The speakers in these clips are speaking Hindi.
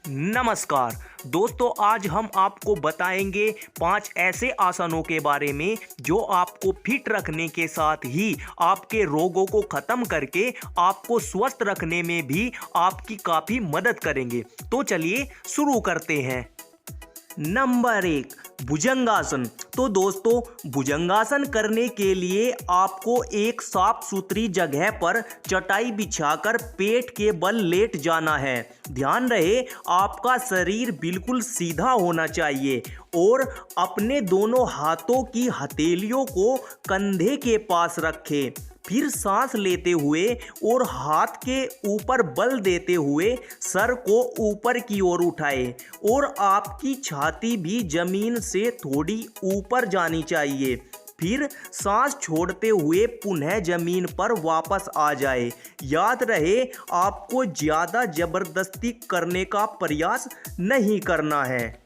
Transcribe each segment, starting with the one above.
नमस्कार दोस्तों, आज हम आपको बताएंगे 5 ऐसे आसनों के बारे में जो आपको फिट रखने के साथ ही आपके रोगों को खत्म करके आपको स्वस्थ रखने में भी आपकी काफ़ी मदद करेंगे। तो चलिए शुरू करते हैं। नंबर 1, भुजंगासन। तो दोस्तों, भुजंगासन करने के लिए आपको एक साफ सुथरी जगह पर चटाई बिछाकर पेट के बल लेट जाना है। ध्यान रहे, आपका शरीर बिल्कुल सीधा होना चाहिए और अपने दोनों हाथों की हथेलियों को कंधे के पास रखें। फिर सांस लेते हुए और हाथ के ऊपर बल देते हुए सर को ऊपर की ओर उठाएं और आपकी छाती भी जमीन से थोड़ी ऊपर जानी चाहिए। फिर सांस छोड़ते हुए पुनः जमीन पर वापस आ जाए। याद रहे, आपको ज़्यादा जबरदस्ती करने का प्रयास नहीं करना है।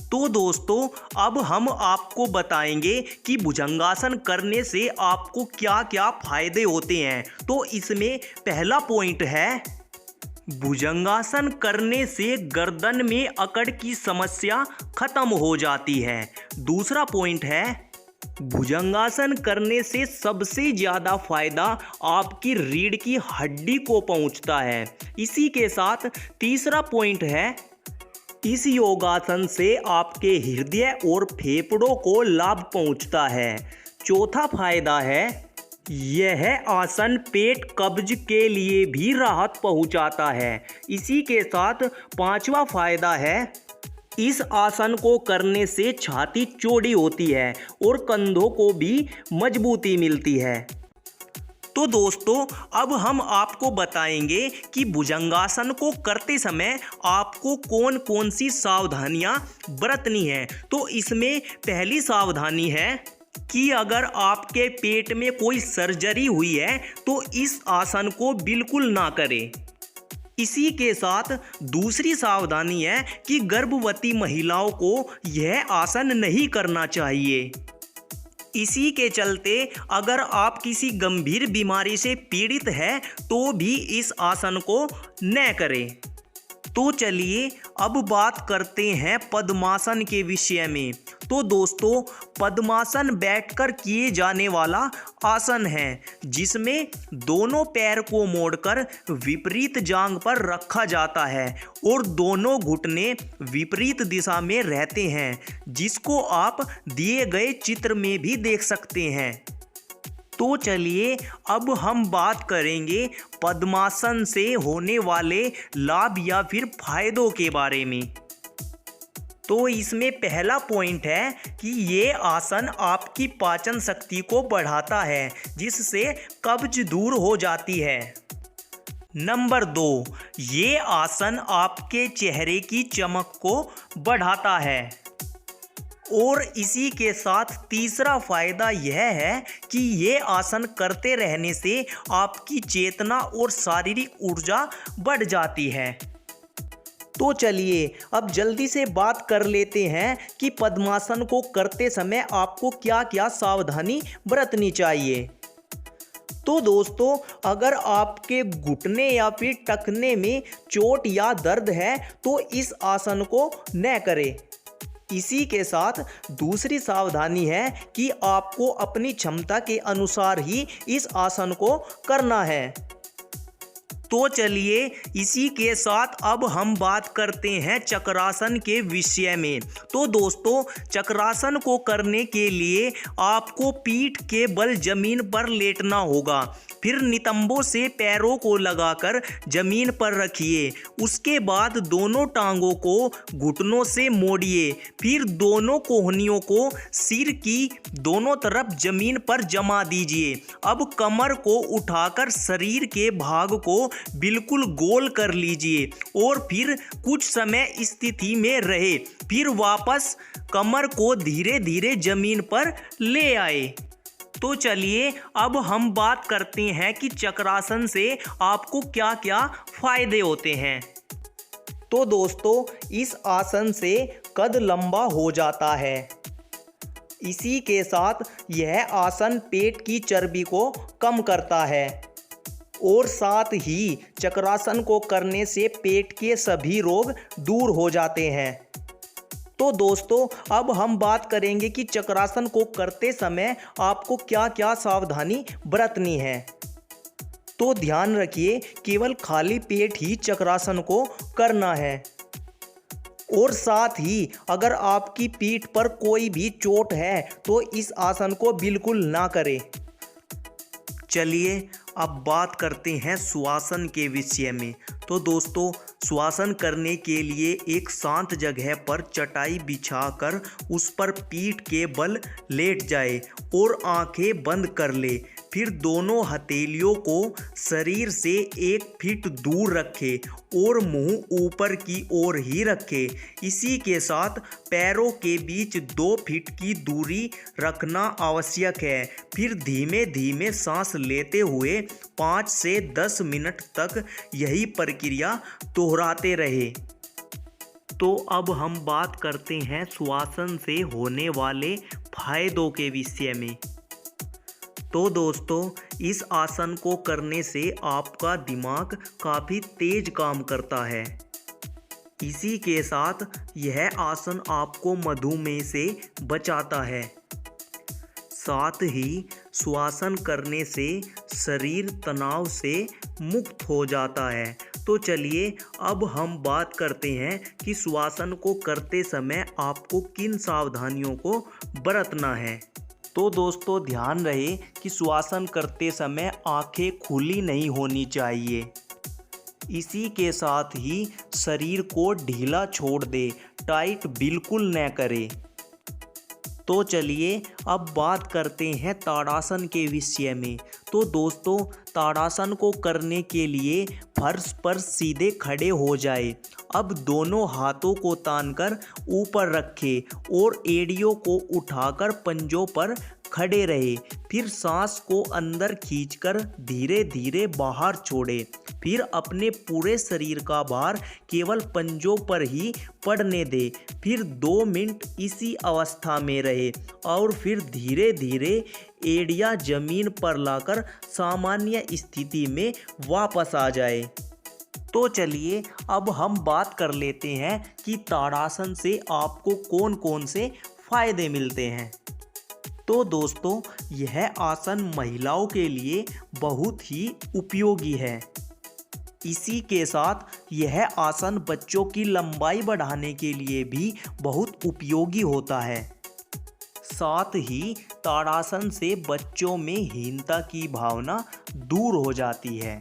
तो दोस्तों, अब हम आपको बताएंगे कि भुजंगासन करने से आपको क्या क्या फायदे होते हैं। तो इसमें पहला पॉइंट है, भुजंगासन करने से गर्दन में अकड़ की समस्या खत्म हो जाती है। दूसरा पॉइंट है, भुजंगासन करने से सबसे ज़्यादा फायदा आपकी रीढ़ की हड्डी को पहुंचता है। इसी के साथ तीसरा पॉइंट है, इस योगासन से आपके हृदय और फेफड़ों को लाभ पहुंचता है। चौथा फायदा है, यह आसन पेट कब्ज के लिए भी राहत पहुंचाता है। इसी के साथ पांचवा फायदा है, इस आसन को करने से छाती चौड़ी होती है और कंधों को भी मजबूती मिलती है। तो दोस्तों, अब हम आपको बताएंगे कि भुजंगासन को करते समय आपको कौन कौन सी सावधानियां बरतनी है। तो इसमें पहली सावधानी है कि अगर आपके पेट में कोई सर्जरी हुई है तो इस आसन को बिल्कुल ना करें। इसी के साथ दूसरी सावधानी है कि गर्भवती महिलाओं को यह आसन नहीं करना चाहिए। इसी के चलते अगर आप किसी गंभीर बीमारी से पीड़ित हैं तो भी इस आसन को न करें। तो चलिए अब बात करते हैं पद्मासन के विषय में। तो दोस्तों, पद्मासन बैठकर किए जाने वाला आसन है जिसमें दोनों पैर को मोड़कर विपरीत जांघ पर रखा जाता है और दोनों घुटने विपरीत दिशा में रहते हैं, जिसको आप दिए गए चित्र में भी देख सकते हैं। तो चलिए अब हम बात करेंगे पद्मासन से होने वाले लाभ या फिर फायदों के बारे में। तो इसमें पहला पॉइंट है कि ये आसन आपकी पाचन शक्ति को बढ़ाता है जिससे कब्ज दूर हो जाती है। नंबर 2, ये आसन आपके चेहरे की चमक को बढ़ाता है। और इसी के साथ तीसरा फायदा यह है कि ये आसन करते रहने से आपकी चेतना और शारीरिक ऊर्जा बढ़ जाती है। तो चलिए अब जल्दी से बात कर लेते हैं कि पद्मासन को करते समय आपको क्या क्या सावधानी बरतनी चाहिए। तो दोस्तों, अगर आपके घुटने या फिर टखने में चोट या दर्द है तो इस आसन को न करें। इसी के साथ दूसरी सावधानी है कि आपको अपनी क्षमता के अनुसार ही इस आसन को करना है। तो चलिए इसी के साथ अब हम बात करते हैं चक्रासन के विषय में। तो दोस्तों, चक्रासन को करने के लिए आपको पीठ के बल जमीन पर लेटना होगा। फिर नितंबों से पैरों को लगाकर जमीन पर रखिए। उसके बाद दोनों टांगों को घुटनों से मोड़िए। फिर दोनों कोहनियों को सिर की दोनों तरफ जमीन पर जमा दीजिए। अब कमर को उठाकर शरीर के भाग को बिल्कुल गोल कर लीजिए और फिर कुछ समय इस स्थिति में रहे। फिर वापस कमर को धीरे धीरे जमीन पर ले आए। तो चलिए अब हम बात करते हैं कि चक्रासन से आपको क्या क्या फायदे होते हैं। तो दोस्तों, इस आसन से कद लंबा हो जाता है। इसी के साथ यह आसन पेट की चर्बी को कम करता है और साथ ही चक्रासन को करने से पेट के सभी रोग दूर हो जाते हैं। तो दोस्तों अब हम बात करेंगे कि चक्रासन को करते समय आपको क्या क्या सावधानी बरतनी है। तो ध्यान रखिए, केवल खाली पेट ही चक्रासन को करना है और साथ ही अगर आपकी पीठ पर कोई भी चोट है तो इस आसन को बिल्कुल ना करें। चलिए अब बात करते हैं सुआसन के विषय में। तो दोस्तों सुआसन करने के लिए एक शांत जगह पर चटाई बिछाकर उस पर पीठ के बल लेट जाए और आंखें बंद कर ले। फिर दोनों हथेलियों को शरीर से 1 फीट दूर रखे और मुंह ऊपर की ओर ही रखे। इसी के साथ पैरों के बीच 2 फीट की दूरी रखना आवश्यक है। फिर धीमे धीमे सांस लेते हुए 5 से 10 मिनट तक यही प्रक्रिया दोहराते रहे। तो अब हम बात करते हैं सुआसन से होने वाले फायदों के विषय में। तो दोस्तों इस आसन को करने से आपका दिमाग काफ़ी तेज काम करता है। इसी के साथ यह आसन आपको मधुमेह से बचाता है। साथ ही सुआसन करने से शरीर तनाव से मुक्त हो जाता है। तो चलिए अब हम बात करते हैं कि सुआसन को करते समय आपको किन सावधानियों को बरतना है। तो दोस्तों ध्यान रहे कि सुआसन करते समय आंखें खुली नहीं होनी चाहिए। इसी के साथ ही शरीर को ढीला छोड़ दे, टाइट बिल्कुल न करे। तो चलिए अब बात करते हैं ताड़ासन के विषय में। तो दोस्तों ताड़ासन को करने के लिए फर्श पर सीधे खड़े हो जाए। अब दोनों हाथों को तानकर ऊपर रखें और एड़ियों को उठाकर पंजों पर खड़े रहे। फिर सांस को अंदर खींचकर धीरे धीरे बाहर छोड़े। फिर अपने पूरे शरीर का भार केवल पंजों पर ही पड़ने दे। फिर 2 मिनट इसी अवस्था में रहे और फिर धीरे धीरे एड़ियां जमीन पर लाकर सामान्य स्थिति में वापस आ जाए। तो चलिए अब हम बात कर लेते हैं कि ताड़ासन से आपको कौन कौन से फायदे मिलते हैं। तो दोस्तों यह आसन महिलाओं के लिए बहुत ही उपयोगी है। इसी के साथ यह आसन बच्चों की लंबाई बढ़ाने के लिए भी बहुत उपयोगी होता है। साथ ही ताड़ासन से बच्चों में हीनता की भावना दूर हो जाती है।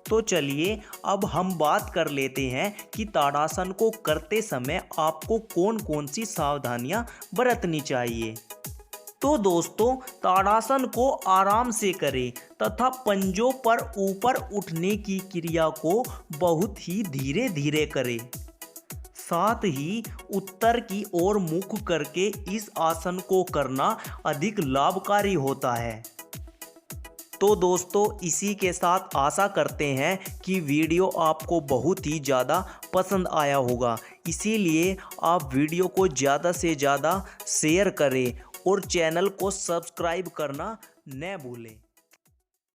तो चलिए अब हम बात कर लेते हैं कि ताड़ासन को करते समय आपको कौन कौन सी सावधानियां बरतनी चाहिए। तो दोस्तों ताड़ासन को आराम से करें तथा पंजों पर ऊपर उठने की क्रिया को बहुत ही धीरे धीरे करें। साथ ही उत्तर की ओर मुख करके इस आसन को करना अधिक लाभकारी होता है। तो दोस्तों इसी के साथ आशा करते हैं कि वीडियो आपको बहुत ही ज़्यादा पसंद आया होगा। इसीलिए आप वीडियो को ज़्यादा से ज़्यादा शेयर करें और चैनल को सब्सक्राइब करना न भूलें।